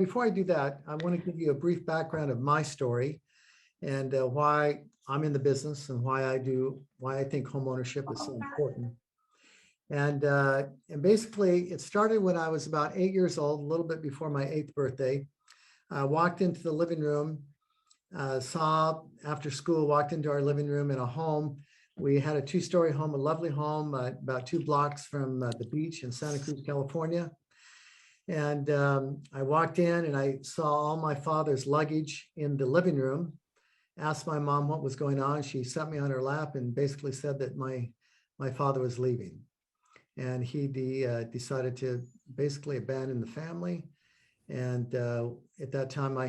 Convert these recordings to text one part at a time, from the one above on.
before I do that, I want to give you a brief background of my story and why I'm in the business and why I think homeownership is so important. And basically, it started when I was about 8 years old, a little bit before my 8th birthday. I walked into the living room, saw after school, walked into our living room in a home. We had a 2-story home, a lovely home, about 2 blocks from the beach in Santa Cruz, California. And I walked in and I saw all my father's luggage in the living room, asked my mom what was going on. She sat me on her lap and basically said that my father was leaving. And he decided to basically abandon the family. And at that time I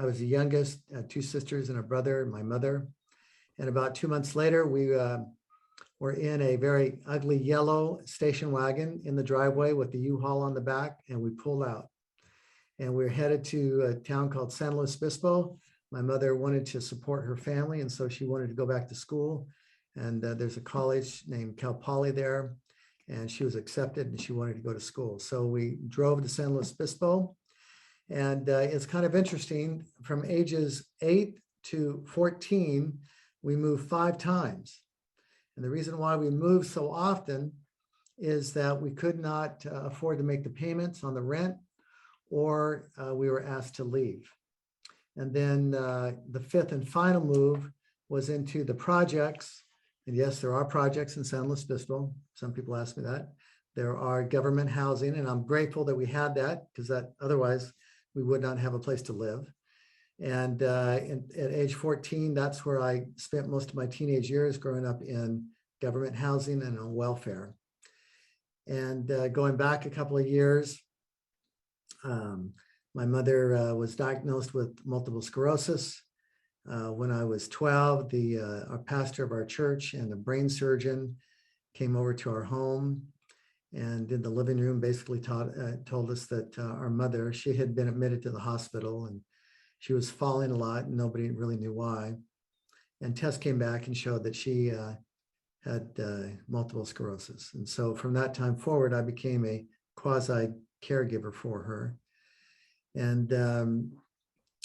was the youngest, 2 sisters and a brother, and my mother. And about 2 months later, we were in a very ugly yellow station wagon in the driveway with the U-Haul on the back, and we pulled out. And we were headed to a town called San Luis Obispo. My mother wanted to support her family, and so she wanted to go back to school. And there's a college named Cal Poly there, and she was accepted and she wanted to go to school. So we drove to San Luis Obispo. And it's kind of interesting, from ages 8 to 14, we moved 5 times. And the reason why we moved so often is that we could not afford to make the payments on the rent, or we were asked to leave. And then the 5th and final move was into the projects. And yes, there are projects in San Luis Obispo. Some people ask me that. There are government housing, and I'm grateful that we had that, because otherwise we would not have a place to live. And at age 14, that's where I spent most of my teenage years, growing up in government housing and on welfare. And going back a couple of years, my mother was diagnosed with multiple sclerosis. When I was 12, our pastor of our church and the brain surgeon came over to our home, and in the living room basically told us that our mother, she had been admitted to the hospital, and she was falling a lot, and nobody really knew why. And tests came back and showed that she had multiple sclerosis. And so from that time forward, I became a quasi caregiver for her. And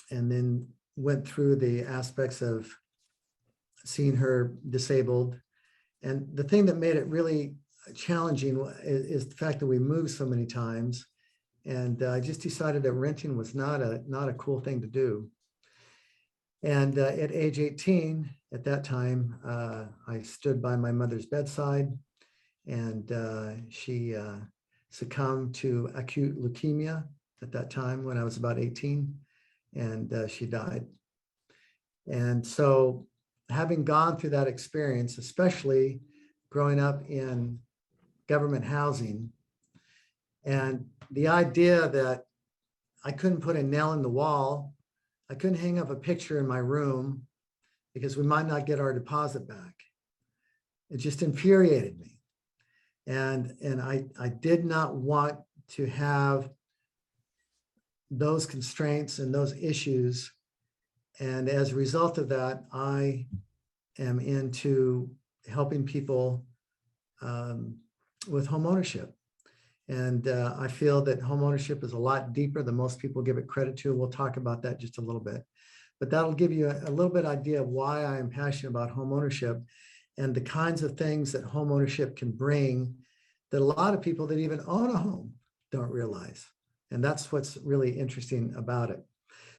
then went through the aspects of seeing her disabled. And the thing that made it really challenging is the fact that we moved so many times. And I just decided that renting was not a cool thing to do. And at age 18, at that time, I stood by my mother's bedside, and she succumbed to acute leukemia at that time when I was about 18, and she died. And so having gone through that experience, especially growing up in government housing, and the idea that I couldn't put a nail in the wall, I couldn't hang up a picture in my room because we might not get our deposit back. It just infuriated me. And I did not want to have those constraints and those issues. And as a result of that, I am into helping people with homeownership. And I feel that homeownership is a lot deeper than most people give it credit to. We'll talk about that just a little bit. But that'll give you a little bit idea of why I am passionate about homeownership and the kinds of things that homeownership can bring that a lot of people that even own a home don't realize. And that's what's really interesting about it.